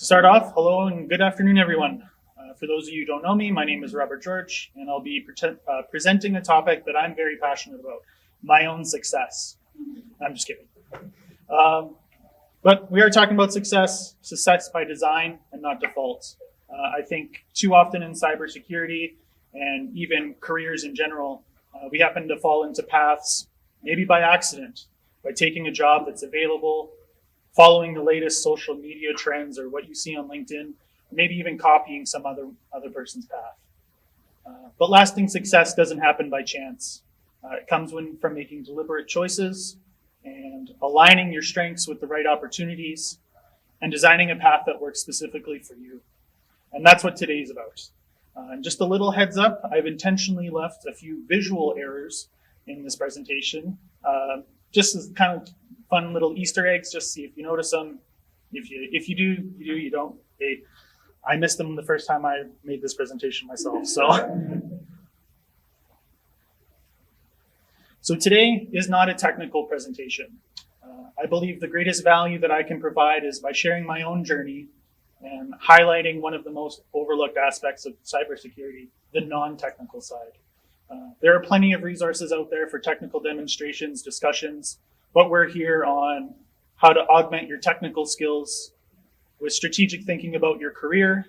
Start off, hello and good afternoon, everyone. For those of you who don't know me, my name is Robert George, and I'll be presenting a topic that I'm very passionate about, my own success. I'm just kidding. But we are talking about success by design and not default. I think too often in cybersecurity and even careers in general, we happen to fall into paths, maybe by accident, by taking a job that's available, following the latest social media trends or what you see on LinkedIn, maybe even copying some other person's path. But lasting success doesn't happen by chance. It comes from making deliberate choices and aligning your strengths with the right opportunities and designing a path that works specifically for you. And that's what today's about. And just a little heads up, I've intentionally left a few visual errors in this presentation, just as kind of fun little Easter eggs, just see if you notice them. If you do, you do, you don't. I missed them the first time I made this presentation myself. So today is not a technical presentation. I believe the greatest value that I can provide is by sharing my own journey and highlighting one of the most overlooked aspects of cybersecurity, the non-technical side. There are plenty of resources out there for technical demonstrations, discussions, but we're here on how to augment your technical skills with strategic thinking about your career,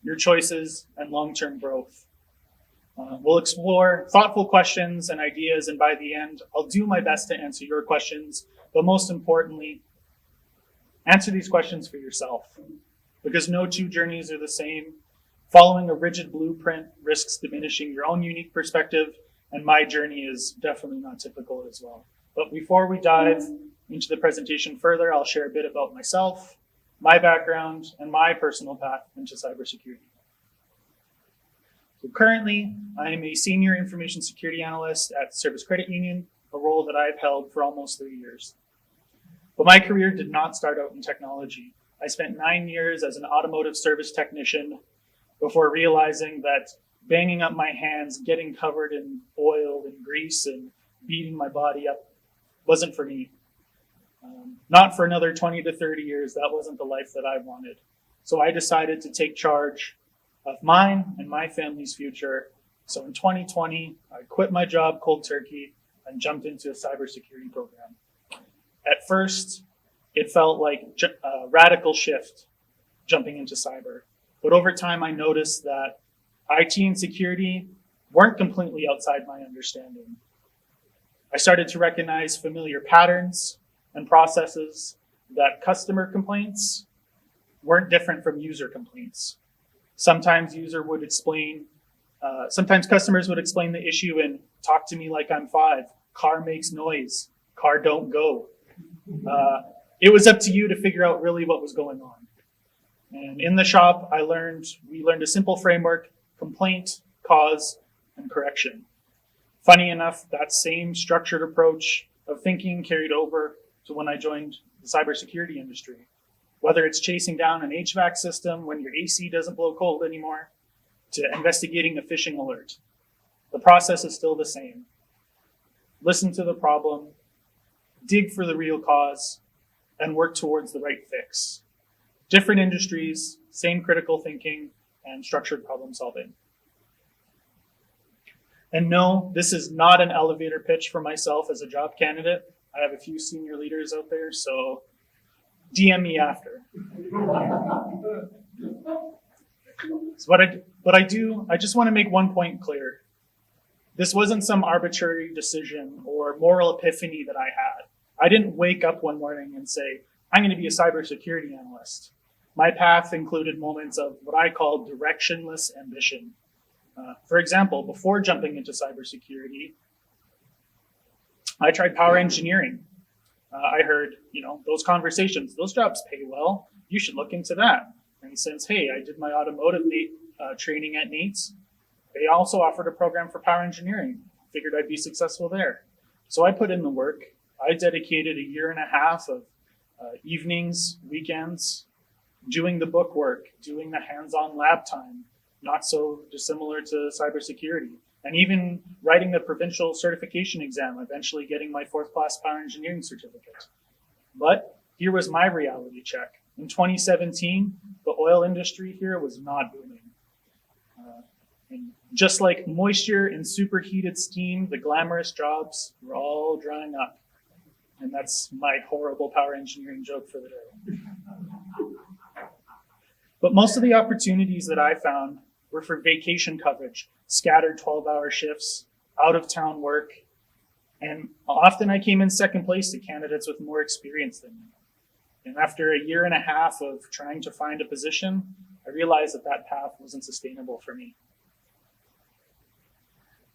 your choices, and long-term growth. We'll explore thoughtful questions and ideas, and by the end, I'll do my best to answer your questions, but most importantly, answer these questions for yourself, because no two journeys are the same. Following a rigid blueprint risks diminishing your own unique perspective, and my journey is definitely not typical as well. But before we dive into the presentation further, I'll share a bit about myself, my background, and my personal path into cybersecurity. So currently, I am a senior information security analyst at Service Credit Union, a role that I've held for almost 3 years. But my career did not start out in technology. I spent 9 years as an automotive service technician before realizing that banging up my hands, getting covered in oil and grease, and beating my body up wasn't for me. Not for another 20 to 30 years. That wasn't the life that I wanted. So I decided to take charge of mine and my family's future. So in 2020, I quit my job cold turkey and jumped into a cybersecurity program. At first, it felt like a radical shift jumping into cyber. But over time, I noticed that IT and security weren't completely outside my understanding. I started to recognize familiar patterns and processes, that customer complaints weren't different from user complaints. Sometimes customers would explain the issue and talk to me like I'm 5. Car makes noise. Car don't go. It was up to you to figure out really what was going on. And in the shop, we learned a simple framework: complaint, cause, and correction. Funny enough, that same structured approach of thinking carried over to when I joined the cybersecurity industry. Whether it's chasing down an HVAC system when your AC doesn't blow cold anymore, to investigating a phishing alert, the process is still the same. Listen to the problem, dig for the real cause, and work towards the right fix. Different industries, same critical thinking, and structured problem solving. And no, this is not an elevator pitch for myself as a job candidate. I have a few senior leaders out there, so DM me after. So I just want to make one point clear. This wasn't some arbitrary decision or moral epiphany that I had. I didn't wake up one morning and say, I'm going to be a cybersecurity analyst. My path included moments of what I call directionless ambition. For example, before jumping into cybersecurity, I tried power engineering. I heard, those conversations, those jobs pay well. You should look into that. And since, I did my automotive training at NATES, they also offered a program for power engineering. Figured I'd be successful there. So I put in the work. I dedicated 1.5 years of evenings, weekends, doing the book work, doing the hands-on lab time, not so dissimilar to cybersecurity, and even writing the provincial certification exam, eventually getting my 4th class power engineering certificate. But here was my reality check. In 2017, the oil industry here was not booming. And just like moisture and superheated steam, the glamorous jobs were all drying up. And that's my horrible power engineering joke for the day. But most of the opportunities that I found were for vacation coverage, scattered 12-hour shifts, out-of-town work, and often I came in second place to candidates with more experience than me. And after a year and a half of trying to find a position, I realized that that path wasn't sustainable for me.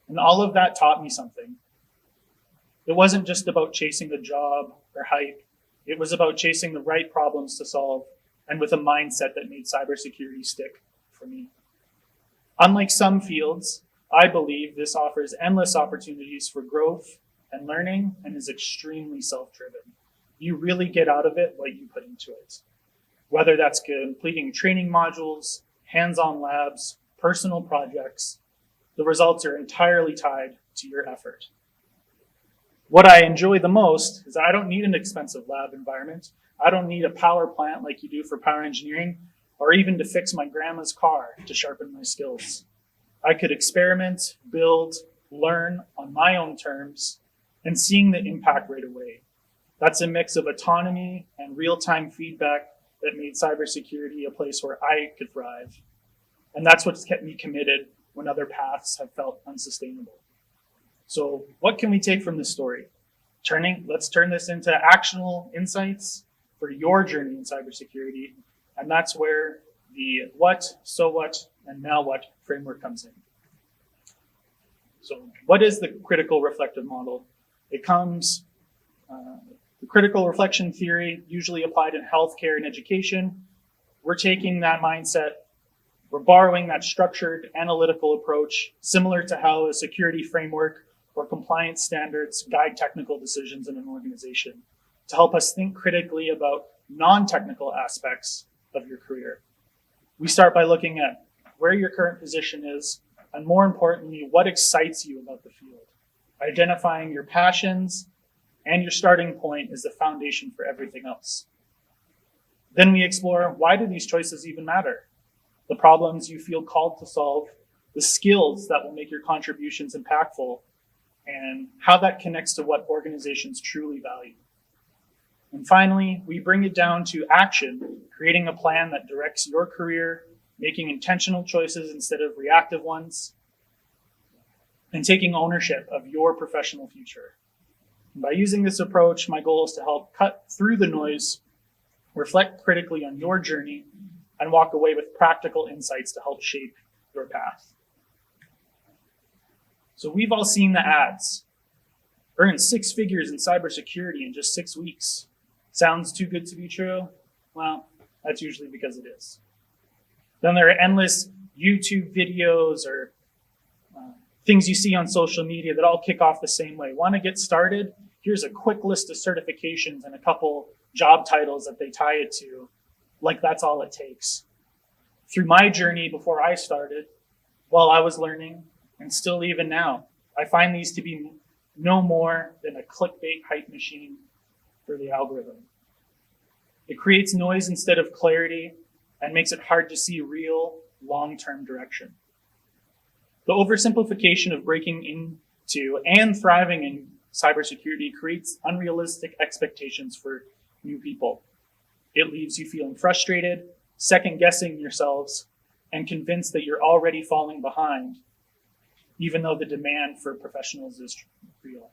And all of that taught me something. It wasn't just about chasing the job or hype. It was about chasing the right problems to solve and with a mindset that made cybersecurity stick for me. Unlike some fields, I believe this offers endless opportunities for growth and learning and is extremely self-driven. You really get out of it what you put into it. Whether that's completing training modules, hands-on labs, personal projects, the results are entirely tied to your effort. What I enjoy the most is I don't need an expensive lab environment. I don't need a power plant like you do for power engineering, or even to fix my grandma's car to sharpen my skills. I could experiment, build, learn on my own terms, and seeing the impact right away. That's a mix of autonomy and real-time feedback that made cybersecurity a place where I could thrive. And that's what's kept me committed when other paths have felt unsustainable. So what can we take from this story? Let's turn this into actionable insights for your journey in cybersecurity. And that's where the what, so what, and now what framework comes in. So what is the critical reflective model? It comes, the critical reflection theory, usually applied in healthcare and education. We're taking that mindset, we're borrowing that structured analytical approach, similar to how a security framework or compliance standards guide technical decisions in an organization, to help us think critically about non-technical aspects of your career. We start by looking at where your current position is, and more importantly, what excites you about the field. Identifying your passions and your starting point is the foundation for everything else. Then we explore, why do these choices even matter? The problems you feel called to solve, the skills that will make your contributions impactful, and how that connects to what organizations truly value. And finally, we bring it down to action, creating a plan that directs your career, making intentional choices instead of reactive ones, and taking ownership of your professional future. And by using this approach, my goal is to help cut through the noise, reflect critically on your journey, and walk away with practical insights to help shape your path. So we've all seen the ads. Earn 6 figures in cybersecurity in just 6 weeks. Sounds too good to be true? Well, that's usually because it is. Then there are endless YouTube videos or things you see on social media that all kick off the same way. Want to get started? Here's a quick list of certifications and a couple job titles that they tie it to, like that's all it takes. Through my journey before I started, while I was learning, and still even now, I find these to be no more than a clickbait hype machine for the algorithm. It creates noise instead of clarity and makes it hard to see real long-term direction. The oversimplification of breaking into and thriving in cybersecurity creates unrealistic expectations for new people. It leaves you feeling frustrated, second-guessing yourselves, and convinced that you're already falling behind, even though the demand for professionals is real.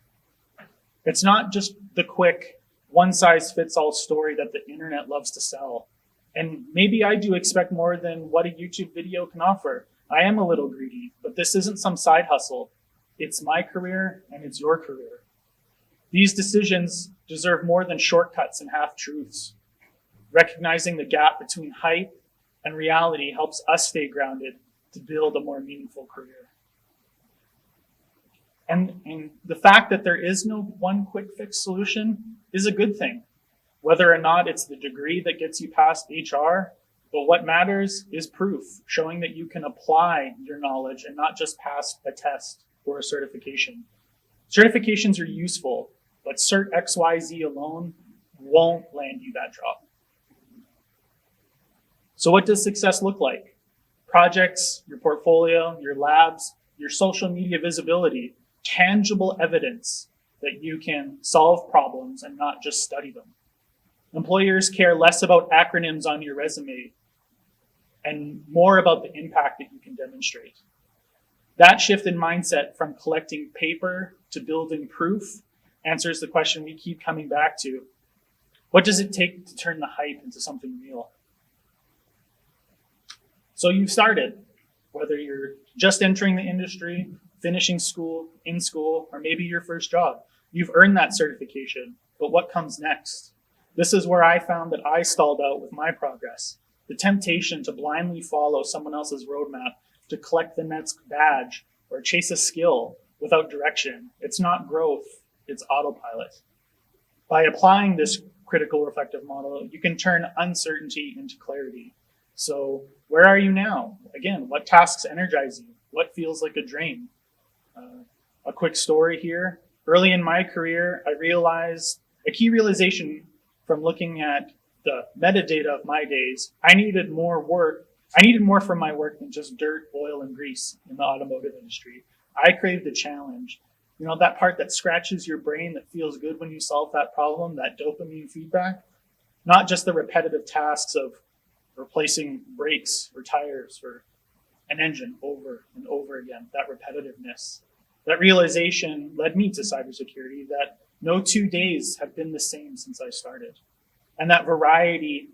It's not just the quick, one-size-fits-all story that the internet loves to sell. And maybe I do expect more than what a YouTube video can offer. I am a little greedy, but this isn't some side hustle. It's my career and it's your career. These decisions deserve more than shortcuts and half-truths. Recognizing the gap between hype and reality helps us stay grounded to build a more meaningful career. And the fact that there is no one quick fix solution is a good thing. Whether or not it's the degree that gets you past HR, but what matters is proof, showing that you can apply your knowledge and not just pass a test or a certification. Certifications are useful, but Cert XYZ alone won't land you that job. So what does success look like? Projects, your portfolio, your labs, your social media visibility, tangible evidence that you can solve problems and not just study them. Employers care less about acronyms on your resume and more about the impact that you can demonstrate. That shift in mindset from collecting paper to building proof answers the question we keep coming back to. What does it take to turn the hype into something real? So you've started, whether you're just entering the industry, finishing school, in school, or maybe your first job. You've earned that certification, but what comes next? This is where I found that I stalled out with my progress. The temptation to blindly follow someone else's roadmap, to collect the next badge, or chase a skill without direction. It's not growth, it's autopilot. By applying this critical reflective model, you can turn uncertainty into clarity. So where are you now? Again, what tasks energize you? What feels like a drain? A quick story here. Early in my career, I realized a key realization from looking at the metadata of my days. I needed more from my work than just dirt, oil, and grease in the automotive industry. I craved a challenge. You know, that part that scratches your brain, that feels good when you solve that problem, that dopamine feedback. Not just the repetitive tasks of replacing brakes or tires or an engine over and over again, that repetitiveness. That realization led me to cybersecurity, that no 2 days have been the same since I started. And that variety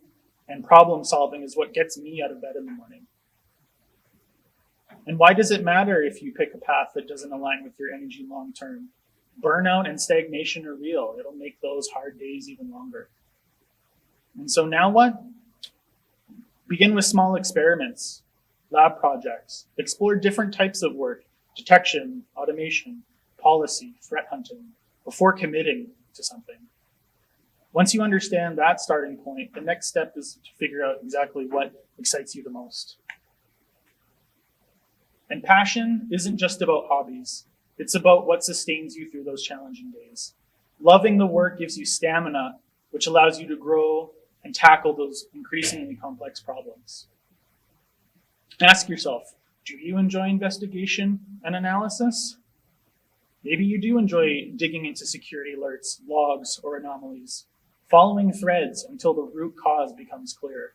and problem solving is what gets me out of bed in the morning. And why does it matter if you pick a path that doesn't align with your energy long term? Burnout and stagnation are real. It'll make those hard days even longer. And so now what? Begin with small experiments, lab projects, explore different types of work, detection, automation, policy, threat hunting, before committing to something. Once you understand that starting point, the next step is to figure out exactly what excites you the most. And passion isn't just about hobbies. It's about what sustains you through those challenging days. Loving the work gives you stamina, which allows you to grow and tackle those increasingly complex problems. Ask yourself, do you enjoy investigation and analysis? Maybe you do enjoy digging into security alerts, logs, or anomalies, following threads until the root cause becomes clear.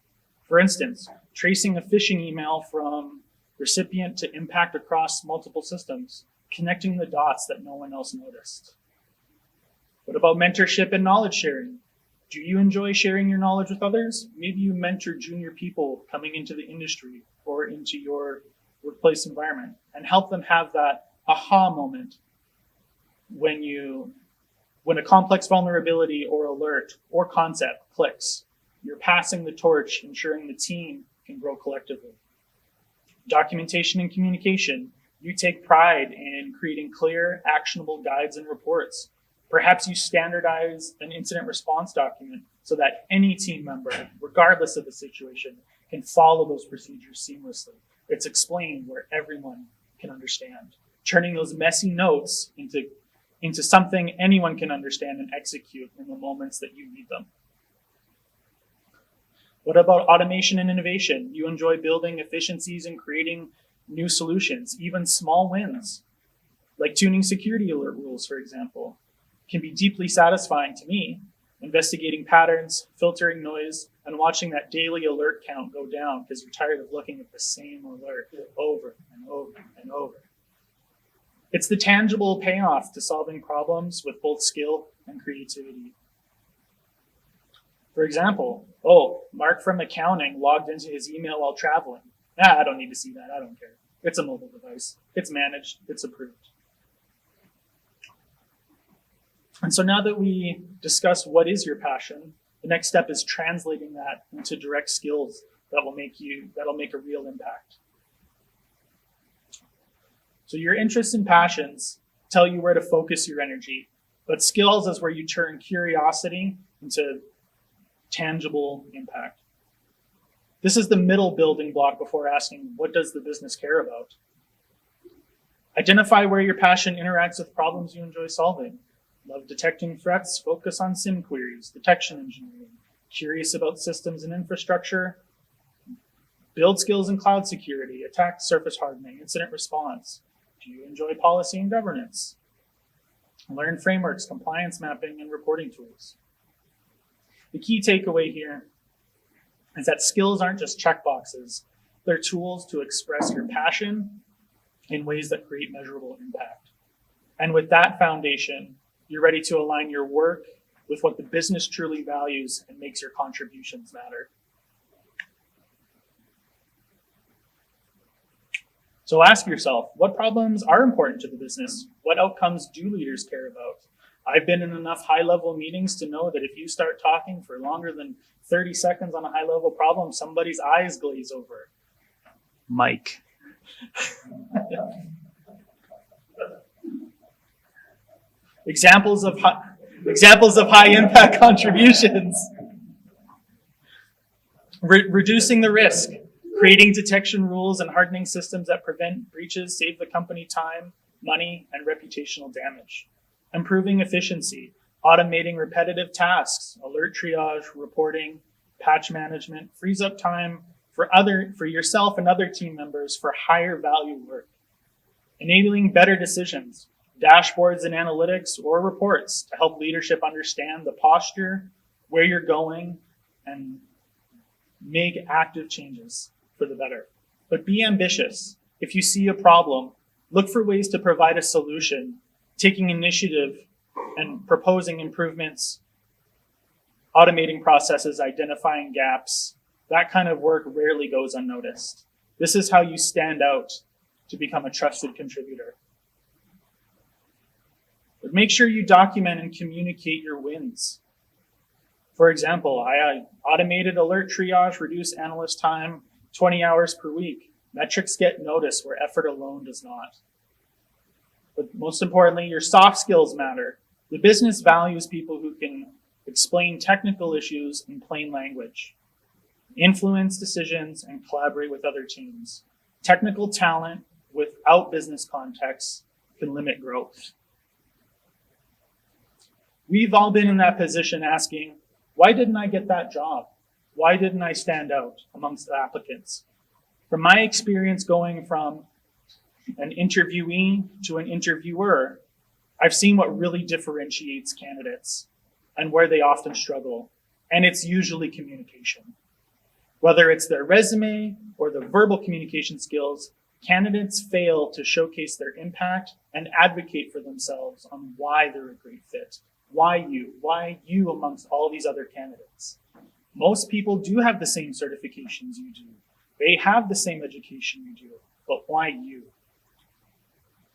For instance, tracing a phishing email from recipient to impact across multiple systems, connecting the dots that no one else noticed. What about mentorship and knowledge sharing? Do you enjoy sharing your knowledge with others? Maybe you mentor junior people coming into the industry or into your workplace environment and help them have that aha moment when a complex vulnerability or alert or concept clicks. You're passing the torch, ensuring the team can grow collectively. Documentation and communication. You take pride in creating clear, actionable guides and reports. Perhaps you standardize an incident response document so that any team member, regardless of the situation, can follow those procedures seamlessly. It's explained where everyone can understand, turning those messy notes into something anyone can understand and execute in the moments that you need them. What about automation and innovation? You enjoy building efficiencies and creating new solutions. Even small wins, like tuning security alert rules, for example, can be deeply satisfying to me. Investigating patterns, filtering noise, and watching that daily alert count go down because you're tired of looking at the same alert over and over and over. It's the tangible payoff to solving problems with both skill and creativity. For example, Mark from accounting logged into his email while traveling. I don't need to see that. I don't care. It's a mobile device. It's managed. It's approved. And so now that we discuss what is your passion, the next step is translating that into direct skills that'll make a real impact. So your interests and passions tell you where to focus your energy, but skills is where you turn curiosity into tangible impact. This is the middle building block before asking, what does the business care about? Identify where your passion interacts with problems you enjoy solving. Love detecting threats, focus on SIM queries, detection engineering. Curious about systems and infrastructure, Build skills in cloud security, attack surface hardening, incident response. Do you enjoy policy and governance? Learn frameworks, compliance mapping, and reporting tools. The key takeaway here is that skills aren't just checkboxes. They're tools to express your passion in ways that create measurable impact. And with that foundation, you're ready to align your work with what the business truly values and makes your contributions matter. So ask yourself, what problems are important to the business? What outcomes do leaders care about? I've been in enough high-level meetings to know that if you start talking for longer than 30 seconds on a high-level problem, somebody's eyes glaze over. Mike. Examples of high-impact contributions. Reducing the risk. Creating detection rules and hardening systems that prevent breaches, save the company time, money, and reputational damage. Improving efficiency, automating repetitive tasks, alert triage, reporting, patch management, frees up time for yourself and other team members for higher value work. Enabling better decisions, dashboards and analytics or reports to help leadership understand the posture, where you're going, and make active changes for the better. But be ambitious. If you see a problem, look for ways to provide a solution, taking initiative and proposing improvements, automating processes, identifying gaps. That kind of work rarely goes unnoticed. This is how you stand out to become a trusted contributor. But make sure you document and communicate your wins. For example, I automated alert triage, reduced analyst time, 20 hours per week. Metrics get noticed where effort alone does not. But most importantly, your soft skills matter. The business values people who can explain technical issues in plain language, influence decisions, and collaborate with other teams. Technical talent without business context can limit growth. We've all been in that position asking, why didn't I get that job? Why didn't I stand out amongst the applicants? From my experience going from an interviewee to an interviewer, I've seen what really differentiates candidates and where they often struggle, and it's usually communication. Whether it's their resume or the verbal communication skills, candidates fail to showcase their impact and advocate for themselves on why they're a great fit. Why you amongst all these other candidates? Most people do have the same certifications you do. They have the same education you do, but why you?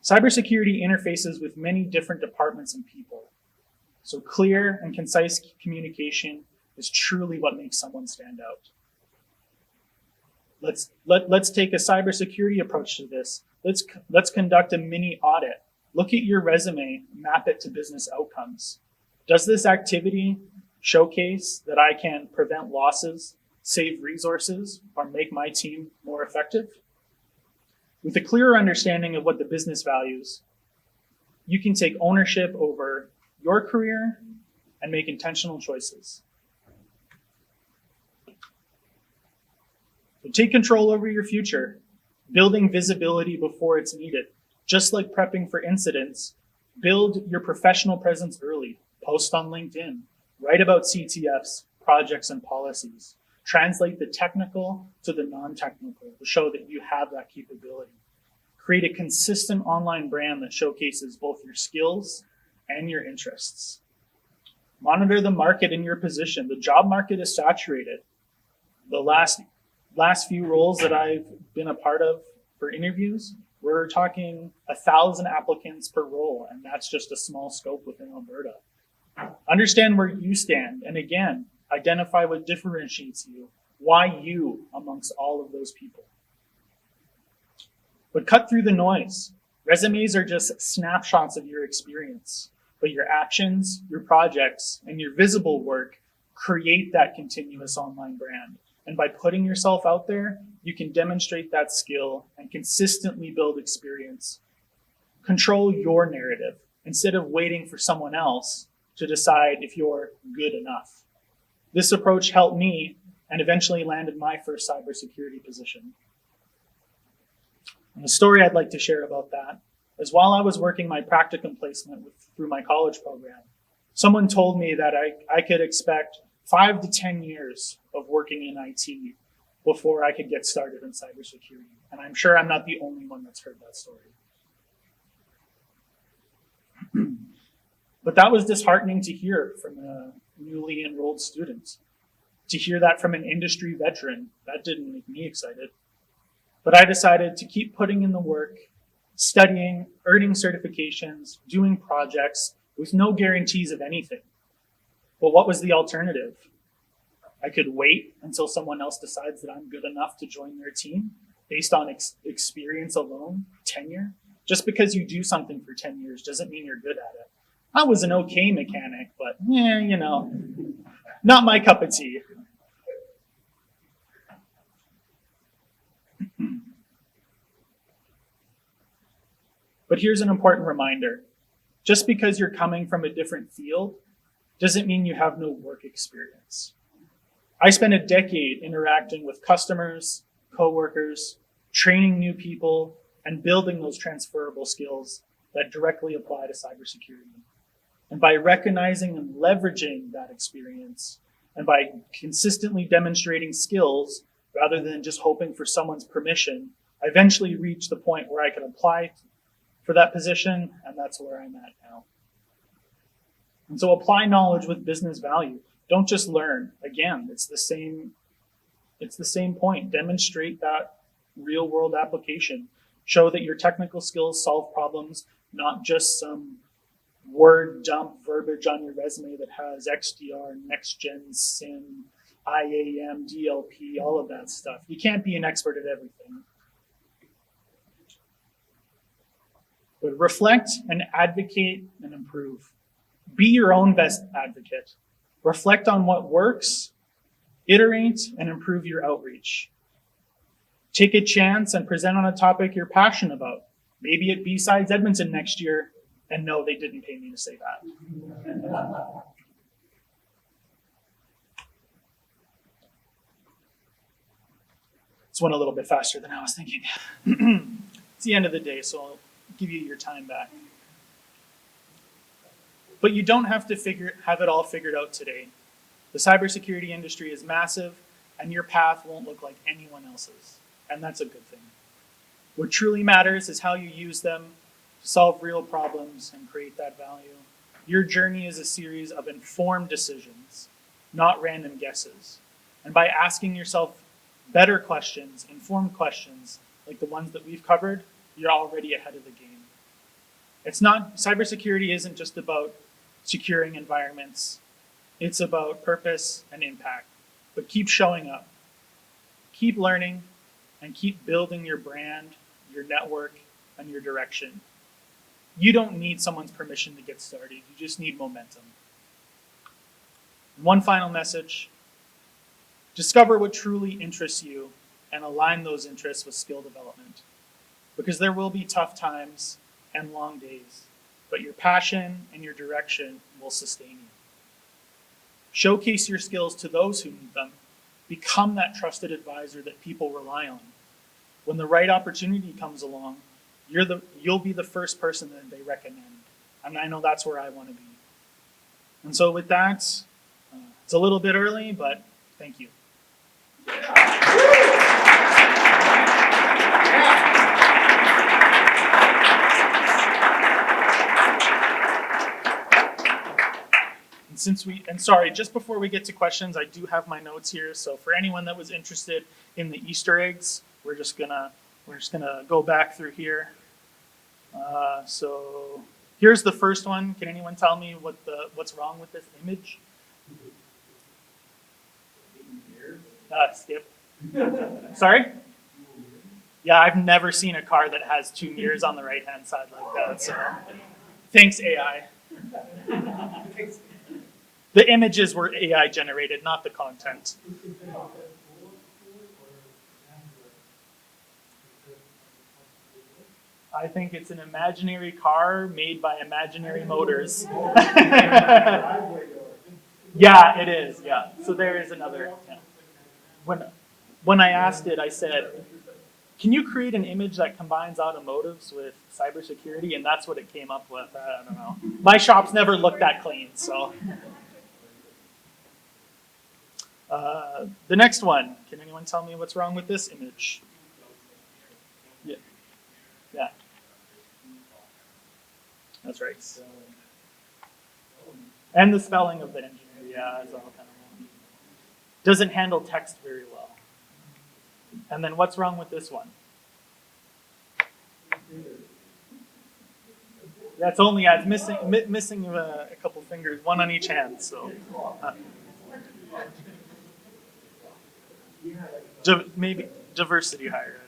Cybersecurity interfaces with many different departments and people. So clear and concise communication is truly what makes someone stand out. Let's take a cybersecurity approach to this. Let's conduct a mini audit. Look at your resume, map it to business outcomes. Does this activity showcase that I can prevent losses, save resources, or make my team more effective? With a clearer understanding of what the business values, you can take ownership over your career and make intentional choices. So take control over your future, building visibility before it's needed. Just like prepping for incidents, build your professional presence early. Post on LinkedIn. Write about CTFs, projects, and policies. Translate the technical to the non-technical to show that you have that capability. Create a consistent online brand that showcases both your skills and your interests. Monitor the market in your position. The job market is saturated. The last few roles that I've been a part of for interviews, we're talking 1,000 applicants per role, and that's just a small scope within Alberta. Understand where you stand, and again, identify what differentiates you. Why you amongst all of those people? But cut through the noise. Resumes are just snapshots of your experience, but your actions, your projects, and your visible work create that continuous online brand. And by putting yourself out there, you can demonstrate that skill and consistently build experience. Control your narrative instead of waiting for someone else to decide if you're good enough. This approach helped me and eventually landed my first cybersecurity position. And the story I'd like to share about that is while I was working my practicum placement through my college program, someone told me that I could expect 5 to 10 years of working in IT before I could get started in cybersecurity. And I'm sure I'm not the only one that's heard that story. But that was disheartening to hear from a newly enrolled student. To hear that from an industry veteran, that didn't make me excited. But I decided to keep putting in the work, studying, earning certifications, doing projects with no guarantees of anything. But what was the alternative? I could wait until someone else decides that I'm good enough to join their team based on experience alone, tenure. Just because you do something for 10 years doesn't mean you're good at it. I was an okay mechanic, but not my cup of tea. But here's an important reminder. Just because you're coming from a different field doesn't mean you have no work experience. I spent a decade interacting with customers, coworkers, training new people, and building those transferable skills that directly apply to cybersecurity. And by recognizing and leveraging that experience, and by consistently demonstrating skills rather than just hoping for someone's permission, I eventually reached the point where I could apply for that position, and that's where I'm at now. And so apply knowledge with business value. Don't just learn. Again, it's the same point. Demonstrate that real world application. Show that your technical skills solve problems, not just some word dump verbiage on your resume that has XDR, next-gen SIM, IAM, DLP, all of that stuff. You can't be an expert at everything. But reflect and advocate and improve. Be your own best advocate. Reflect on what works, iterate, and improve your outreach. Take a chance and present on a topic you're passionate about. Maybe at BSides Edmonton next year. And no, they didn't pay me to say that. This went a little bit faster than I was thinking. It's the end of the day, so I'll give you your time back. But you don't have to have it all figured out today. The cybersecurity industry is massive, and your path won't look like anyone else's. And that's a good thing. What truly matters is how you use them to solve real problems and create that value. Your journey is a series of informed decisions, not random guesses. And by asking yourself better questions, informed questions, like the ones that we've covered, you're already ahead of the game. Cybersecurity isn't just about securing environments. It's about purpose and impact. But keep showing up. Keep learning and keep building your brand, your network, and your direction. You don't need someone's permission to get started. You just need momentum. And one final message. Discover what truly interests you and align those interests with skill development. Because there will be tough times and long days, but your passion and your direction will sustain you. Showcase your skills to those who need them. Become that trusted advisor that people rely on. When the right opportunity comes along, you'll be the first person that they recommend. And I know that's where I want to be. And so with that, it's a little bit early, but thank you. And sorry, just before we get to questions, I do have my notes here. So for anyone that was interested in the Easter eggs, we're just gonna go back through here. So here's the first one. Can anyone tell me what's wrong with this image? Skip. Sorry? Yeah, I've never seen a car that has 2 mirrors on the right-hand side like that. So thanks, AI. The images were AI generated, not the content. I think it's an imaginary car made by imaginary motors. Yeah, it is. Yeah. So there is another. Yeah. when I asked it, I said, can you create an image that combines automotives with cybersecurity? And that's what it came up with. I don't know. My shop's never looked that clean, so. The next one, can anyone tell me what's wrong with this image? Yeah. Yeah. That's right. And the spelling of the engineer, yeah, is all kind of wrong. Doesn't handle text very well. And then what's wrong with this one? That's only it's missing a couple fingers, one on each hand. So maybe diversity higher.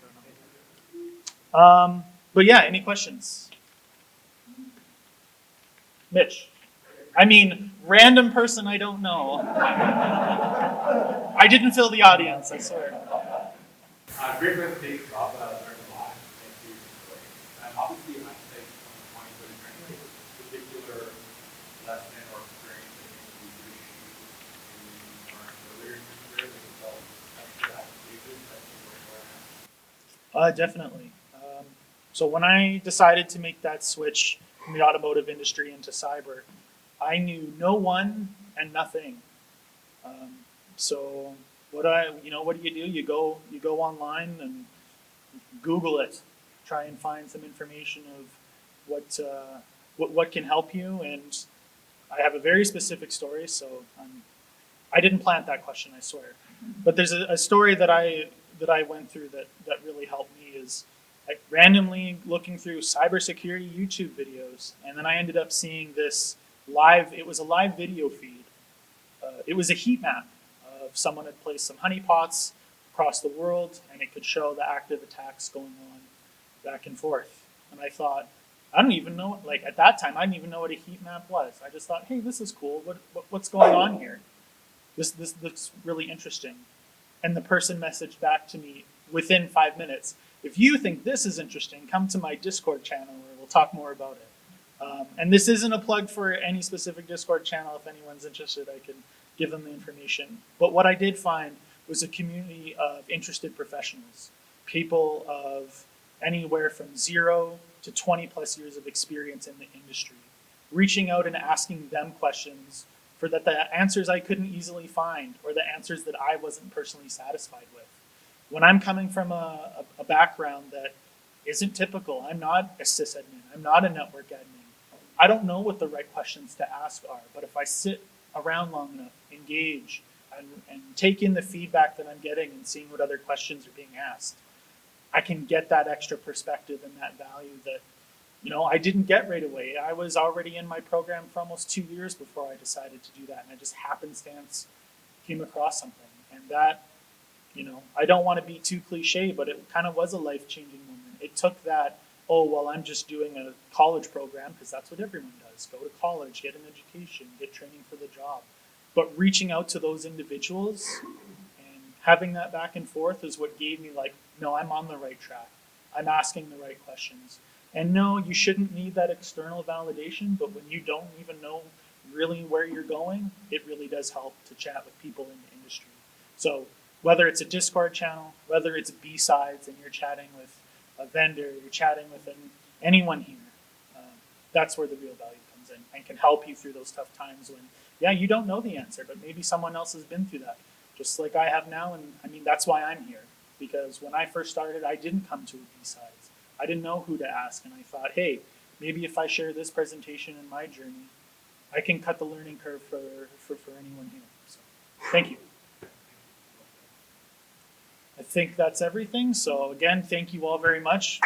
I don't know. But yeah, any questions? Mitch. I mean, random person I don't know. I didn't fill the audience, I swear. Great presentation, Rob. Learned a lot. Thank you. And obviously, I think from the point of any particular lesson or experience that you learned earlier in your career that you felt extra applications that you were learning? Definitely. So when I decided to make that switch from the automotive industry into cyber, I knew no one and nothing. So what do you do? You go online and Google it, try and find some information of what can help you. And I have a very specific story, so I didn't plant that question, I swear. But there's a story that I went through that really helped me is like randomly looking through cybersecurity YouTube videos, and then I ended up seeing this live. It was a live video feed. It was a heat map of someone had placed some honeypots across the world, and it could show the active attacks going on back and forth. And I thought, I don't even know. Like at that time, I didn't even know what a heat map was. I just thought, hey, this is cool. What's going on here? This looks really interesting. And the person messaged back to me within 5 minutes. If you think this is interesting, come to my Discord channel where we'll talk more about it. And this isn't a plug for any specific Discord channel. If anyone's interested, I can give them the information. But what I did find was a community of interested professionals, people of anywhere from 0 to 20 plus years of experience in the industry, reaching out and asking them questions for the answers I couldn't easily find or the answers that I wasn't personally satisfied with. When I'm coming from a background that isn't typical, I'm not a sysadmin, I'm not a network admin. I don't know what the right questions to ask are, but if I sit around long enough, engage, and take in the feedback that I'm getting and seeing what other questions are being asked, I can get that extra perspective and that value that, I didn't get right away. I was already in my program for almost 2 years before I decided to do that, and I just happenstance came across something. And that, I don't want to be too cliche, but it kind of was a life-changing moment. It took that, I'm just doing a college program, because that's what everyone does. Go to college, get an education, get training for the job. But reaching out to those individuals and having that back and forth is what gave me no, I'm on the right track. I'm asking the right questions. And no, you shouldn't need that external validation, but when you don't even know really where you're going, it really does help to chat with people in the industry. So whether it's a Discord channel, whether it's BSides and you're chatting with a vendor, you're chatting with anyone here, that's where the real value comes in and can help you through those tough times when, you don't know the answer, but maybe someone else has been through that, just like I have now. And I mean, that's why I'm here, because when I first started, I didn't come to a BSides. I didn't know who to ask, and I thought, hey, maybe if I share this presentation in my journey, I can cut the learning curve for anyone here. So, thank you. I think that's everything. So again, thank you all very much.